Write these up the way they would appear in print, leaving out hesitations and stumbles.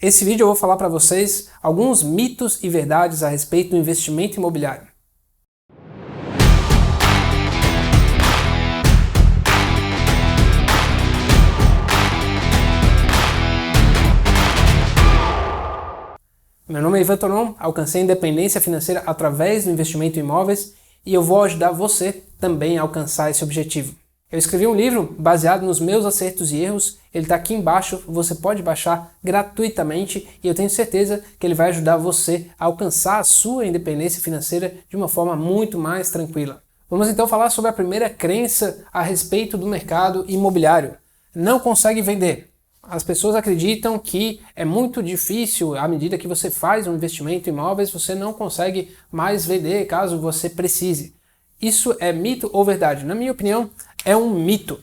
Esse vídeo eu vou falar para vocês alguns mitos e verdades a respeito do investimento imobiliário. Meu nome é Ivan Tonon, alcancei a independência financeira através do investimento em imóveis e eu vou ajudar você também a alcançar esse objetivo. Eu escrevi um livro baseado nos meus acertos e erros, ele está aqui embaixo, você pode baixar gratuitamente e eu tenho certeza que ele vai ajudar você a alcançar a sua independência financeira de uma forma muito mais tranquila. Vamos então falar sobre a primeira crença a respeito do mercado imobiliário. Não consegue vender. As pessoas acreditam que é muito difícil, à medida que você faz um investimento em imóveis, você não consegue mais vender caso você precise. Isso é mito ou verdade? Na minha opinião, é um mito.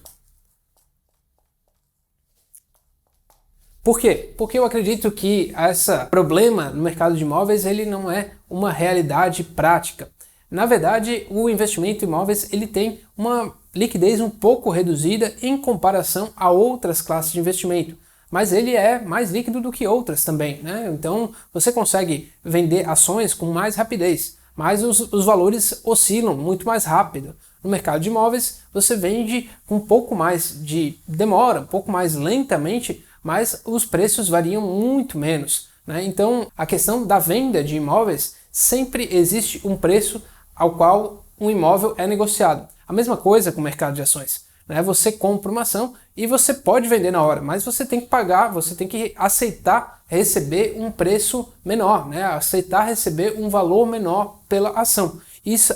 Por quê? Porque eu acredito que esse problema no mercado de imóveis ele não é uma realidade prática. Na verdade, o investimento em imóveis ele tem uma liquidez um pouco reduzida em comparação a outras classes de investimento. Mas ele é mais líquido do que outras também, né? Então você consegue vender ações com mais rapidez, mas os valores oscilam muito mais rápido. No mercado de imóveis você vende com um pouco mais de demora, um pouco mais lentamente, mas os preços variam muito menos, né? Então a questão da venda de imóveis sempre existe um preço ao qual um imóvel é negociado. A mesma coisa com o mercado de ações. Você compra uma ação e você pode vender na hora, mas você tem que pagar, você tem que aceitar receber um preço menor, aceitar receber um valor menor pela ação.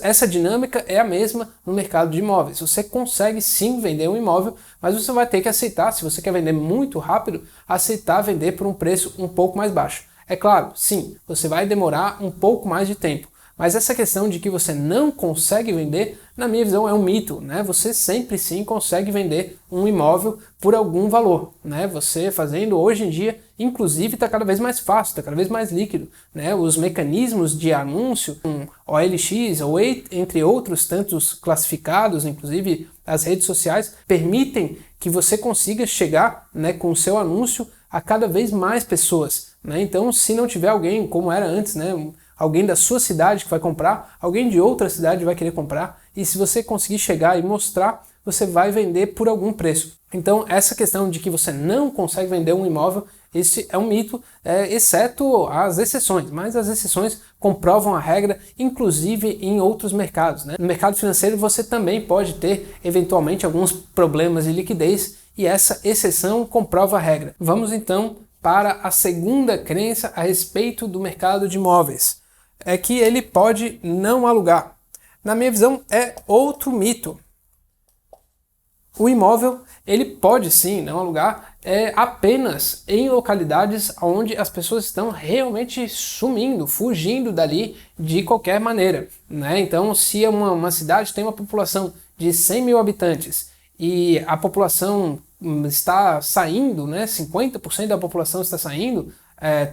Essa dinâmica é a mesma no mercado de imóveis. Você consegue sim vender um imóvel, mas você vai ter que aceitar, se você quer vender muito rápido, aceitar vender por um preço um pouco mais baixo. É claro, sim, você vai demorar um pouco mais de tempo. Mas essa questão de que você não consegue vender, na minha visão, é um mito, Você sempre sim consegue vender um imóvel por algum valor, Você fazendo hoje em dia, inclusive, está cada vez mais fácil, está cada vez mais líquido, Os mecanismos de anúncio, OLX ou entre outros tantos classificados, inclusive as redes sociais, permitem que você consiga chegar, com o seu anúncio a cada vez mais pessoas, Então, se não tiver alguém como era antes, alguém da sua cidade que vai comprar, alguém de outra cidade vai querer comprar, e se você conseguir chegar e mostrar, você vai vender por algum preço. Então essa questão de que você não consegue vender um imóvel, esse é um mito, exceto as exceções, mas as exceções comprovam a regra, inclusive em outros mercados. No mercado financeiro você também pode ter eventualmente alguns problemas de liquidez, e essa exceção comprova a regra. Vamos então para a segunda crença a respeito do mercado de imóveis. É que ele pode não alugar. Na minha visão, é outro mito. O imóvel, ele pode sim não alugar apenas em localidades onde as pessoas estão realmente sumindo, fugindo dali de qualquer maneira, Então, se uma cidade tem uma população de 100 mil habitantes e a população está saindo, 50% da população está saindo,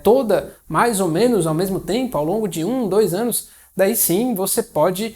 toda mais ou menos ao mesmo tempo, ao longo de 1, 2 anos, daí sim você pode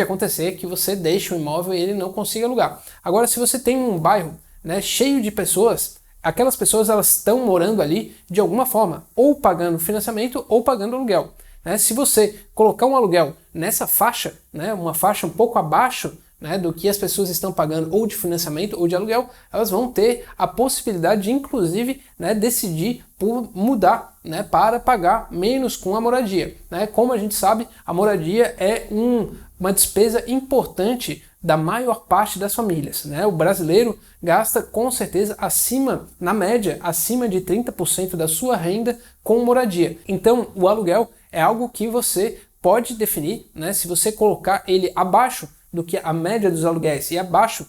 acontecer que você deixe o imóvel e ele não consiga alugar. Agora, se você tem um bairro cheio de pessoas, aquelas pessoas elas estão morando ali de alguma forma, ou pagando financiamento ou pagando aluguel. Se você colocar um aluguel nessa faixa, uma faixa um pouco abaixo do que as pessoas estão pagando ou de financiamento ou de aluguel, elas vão ter a possibilidade de, inclusive, decidir por mudar para pagar menos com a moradia. Como a gente sabe, a moradia é uma despesa importante da maior parte das famílias. O brasileiro gasta com certeza na média, acima de 30% da sua renda com moradia. Então, o aluguel é algo que você pode definir, se você colocar ele abaixo do que a média dos aluguéis e abaixo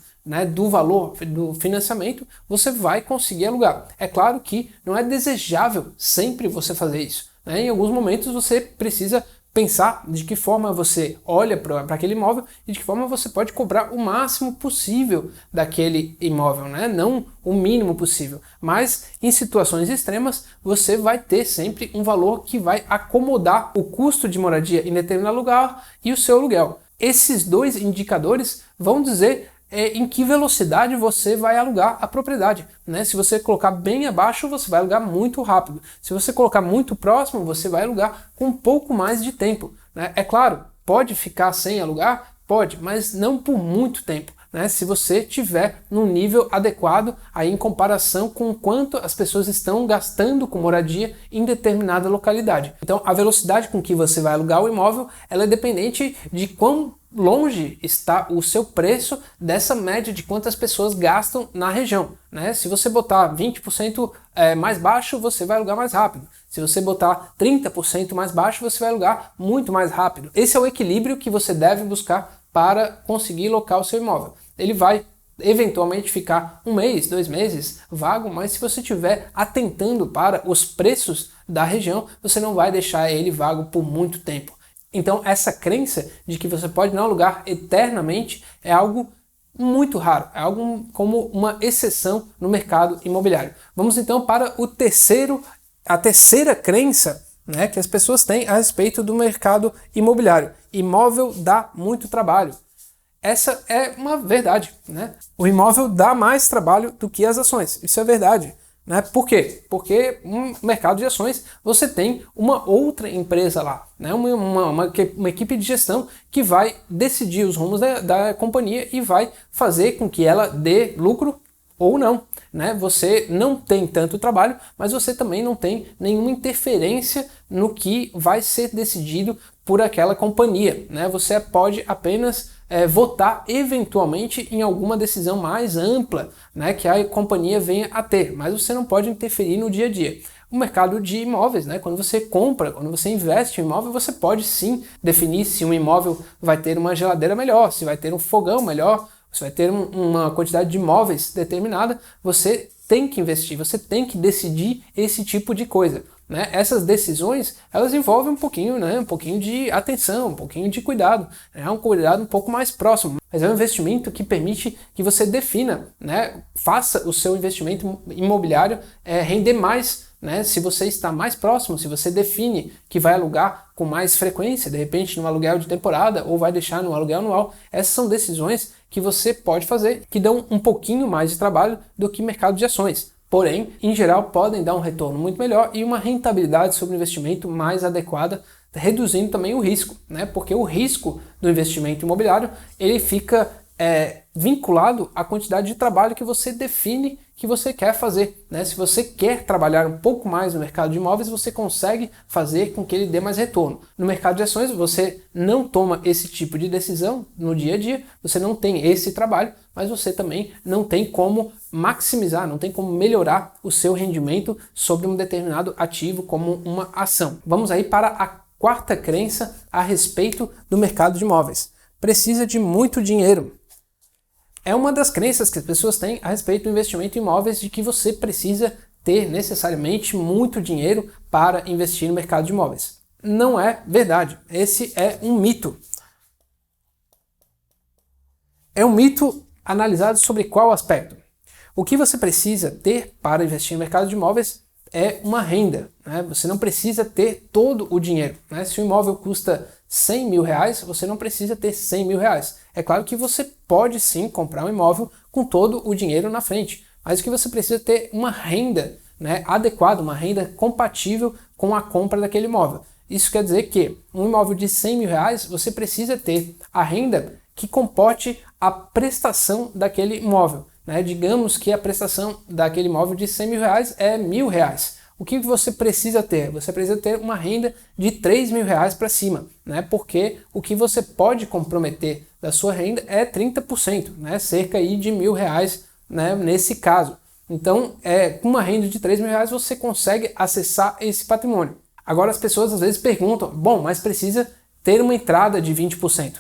do valor do financiamento, você vai conseguir alugar. É claro que não é desejável sempre você fazer isso. Em alguns momentos você precisa pensar de que forma você olha para aquele imóvel e de que forma você pode cobrar o máximo possível daquele imóvel, não o mínimo possível. Mas em situações extremas você vai ter sempre um valor que vai acomodar o custo de moradia em determinado lugar e o seu aluguel. Esses dois indicadores vão dizer em que velocidade você vai alugar a propriedade, né? Se você colocar bem abaixo, você vai alugar muito rápido. Se você colocar muito próximo, você vai alugar com um pouco mais de tempo, né? É claro, pode ficar sem alugar? Pode, mas não por muito tempo, né? Se você tiver num nível adequado aí em comparação com quanto as pessoas estão gastando com moradia em determinada localidade. Então a velocidade com que você vai alugar o imóvel, ela é dependente de quão longe está o seu preço dessa média de quantas pessoas gastam na região, né? Se você botar 20% mais baixo, você vai alugar mais rápido. Se você botar 30% mais baixo, você vai alugar muito mais rápido. Esse é o equilíbrio que você deve buscar para conseguir locar o seu imóvel. Ele vai eventualmente ficar 1 mês, 2 meses vago, mas se você estiver atentando para os preços da região, você não vai deixar ele vago por muito tempo. Então essa crença de que você pode não alugar eternamente é algo muito raro, é algo como uma exceção no mercado imobiliário. Vamos então para a terceira crença, né, que as pessoas têm a respeito do mercado imobiliário. Imóvel dá muito trabalho. Essa é uma verdade, né? O imóvel dá mais trabalho do que as ações. Isso é verdade, né? Por quê? Porque no mercado de ações você tem uma outra empresa lá, né? Uma equipe de gestão que vai decidir os rumos da companhia e vai fazer com que ela dê lucro ou não, né? Você não tem tanto trabalho, mas você também não tem nenhuma interferência no que vai ser decidido por aquela companhia, né? Você pode apenas votar eventualmente em alguma decisão mais ampla, né, que a companhia venha a ter, mas você não pode interferir no dia a dia. O mercado de imóveis, né, quando você compra, quando você investe em imóvel, você pode sim definir se um imóvel vai ter uma geladeira melhor, se vai ter um fogão melhor, se vai ter uma quantidade de móveis determinada. Você tem que investir, você tem que decidir esse tipo de coisa, né? Essas decisões, elas envolvem um pouquinho, né, um pouquinho de atenção, um pouquinho de cuidado, né, um cuidado um pouco mais próximo, mas é um investimento que permite que você defina, né, faça o seu investimento imobiliário render mais, né? Se você está mais próximo, se você define que vai alugar com mais frequência, de repente no aluguel de temporada ou vai deixar no aluguel anual, essas são decisões que você pode fazer que dão um pouquinho mais de trabalho do que mercado de ações. Porém, em geral, podem dar um retorno muito melhor e uma rentabilidade sobre o investimento mais adequada, reduzindo também o risco, né? Porque o risco do investimento imobiliário ele fica vinculado à quantidade de trabalho que você define que você quer fazer, né? Se você quer trabalhar um pouco mais no mercado de imóveis, você consegue fazer com que ele dê mais retorno. No mercado de ações, você não toma esse tipo de decisão no dia a dia, você não tem esse trabalho, mas você também não tem como maximizar, não tem como melhorar o seu rendimento sobre um determinado ativo como uma ação. Vamos aí para a quarta crença a respeito do mercado de imóveis. Precisa de muito dinheiro. É uma das crenças que as pessoas têm a respeito do investimento em imóveis, de que você precisa ter necessariamente muito dinheiro para investir no mercado de imóveis. Não é verdade. Esse é um mito. É um mito analisado sobre qual aspecto? O que você precisa ter para investir no mercado de imóveis é uma renda, né? Você não precisa ter todo o dinheiro, né? Se o imóvel custa 100 mil reais, você não precisa ter 100 mil reais. É claro que você pode sim comprar um imóvel com todo o dinheiro na frente, mas o que você precisa ter uma renda, né, adequada, uma renda compatível com a compra daquele imóvel. Isso quer dizer que um imóvel de 100 mil reais, você precisa ter a renda que comporte a prestação daquele imóvel, né? Digamos que a prestação daquele imóvel de 100 mil reais é 1.000 reais. O que você precisa ter? Você precisa ter uma renda de 3 mil reais para cima, né? Porque o que você pode comprometer da sua renda é 30%, né? Cerca aí de 1.000 reais, né? Nesse caso. Então, com uma renda de 3 mil reais você consegue acessar esse patrimônio. Agora as pessoas às vezes perguntam, bom, mas precisa ter uma entrada de 20%.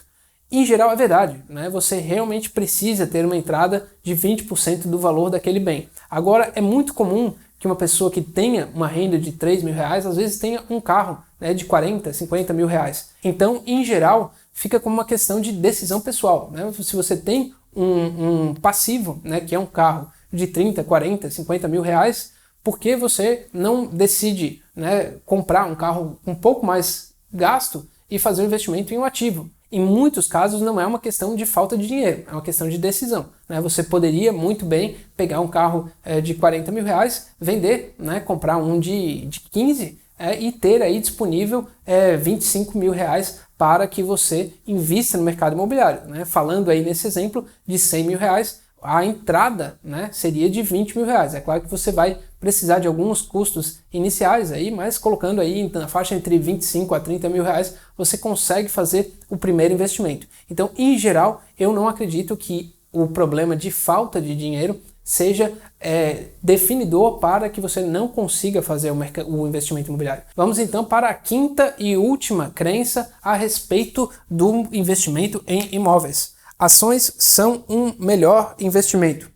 Em geral é verdade, né? Você realmente precisa ter uma entrada de 20% do valor daquele bem. Agora é muito comum que uma pessoa que tenha uma renda de 3 mil reais, às vezes tenha um carro, né, de 40, 50 mil reais. Então, em geral, fica como uma questão de decisão pessoal, né? Se você tem um passivo, né, que é um carro de 30, 40, 50 mil reais, por que você não decide, né, comprar um carro com um pouco mais gasto e fazer um investimento em um ativo? em muitos casos não é uma questão de falta de dinheiro, é uma questão de decisão, né? Você poderia muito bem pegar um carro de 40 mil reais, vender, né? Comprar um de 15 e ter aí disponível 25 mil reais para que você invista no mercado imobiliário, né? Falando aí nesse exemplo de 100 mil reais, a entrada, né, seria de 20 mil reais. É claro que você vai precisar de alguns custos iniciais aí, mas colocando aí na faixa entre 25 a 30 mil reais, você consegue fazer o primeiro investimento. Então, em geral, eu não acredito que o problema de falta de dinheiro seja definidor para que você não consiga fazer o investimento imobiliário. Vamos então para a quinta e última crença a respeito do investimento em imóveis. Ações são um melhor investimento.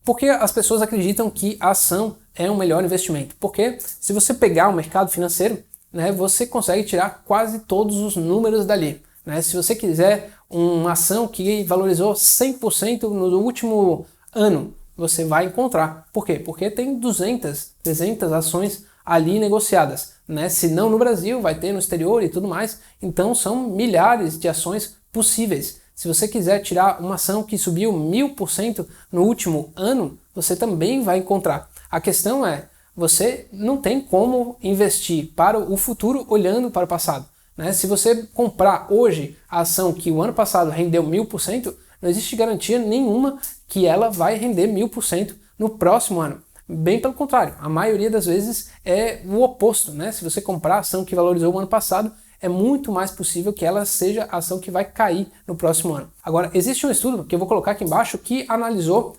Por que as pessoas acreditam que a ação é um melhor investimento? Porque se você pegar o mercado financeiro, né, você consegue tirar quase todos os números dali, né? Se você quiser uma ação que valorizou 100% no último ano, você vai encontrar. Por quê? Porque tem 200, 300 ações ali negociadas, né? Se não no Brasil, vai ter no exterior e tudo mais. Então são milhares de ações possíveis. Se você quiser tirar uma ação que subiu 1000% no último ano, você também vai encontrar. A questão é, você não tem como investir para o futuro olhando para o passado, né? Se você comprar hoje a ação que o ano passado rendeu 1000%, não existe garantia nenhuma que ela vai render 1000% no próximo ano. Bem pelo contrário, a maioria das vezes é o oposto, né? Se você comprar a ação que valorizou o ano passado, é muito mais possível que ela seja a ação que vai cair no próximo ano. Agora, existe um estudo que eu vou colocar aqui embaixo que analisou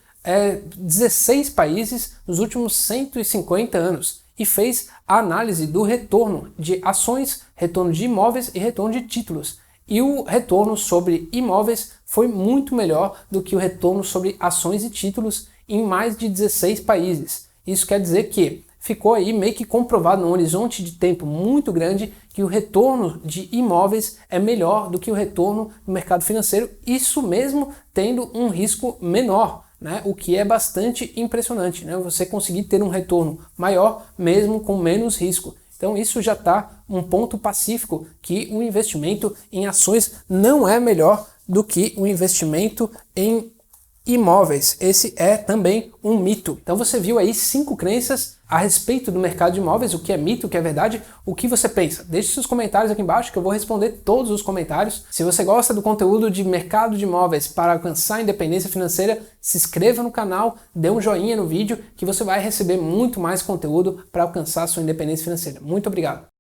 16 países nos últimos 150 anos e fez a análise do retorno de ações, retorno de imóveis e retorno de títulos. E o retorno sobre imóveis foi muito melhor do que o retorno sobre ações e títulos em mais de 16 países. Isso quer dizer que ficou aí meio que comprovado num horizonte de tempo muito grande que o retorno de imóveis é melhor do que o retorno no mercado financeiro, isso mesmo tendo um risco menor, né? O que é bastante impressionante, né? Você conseguir ter um retorno maior mesmo com menos risco. Então isso já está um ponto pacífico que o investimento em ações não é melhor do que o investimento em imóveis. Esse é também um mito. Então você viu aí 5 crenças a respeito do mercado de imóveis, o que é mito, o que é verdade, o que você pensa. Deixe seus comentários aqui embaixo que eu vou responder todos os comentários. Se você gosta do conteúdo de mercado de imóveis para alcançar a independência financeira, se inscreva no canal, dê um joinha no vídeo que você vai receber muito mais conteúdo para alcançar a sua independência financeira. Muito obrigado.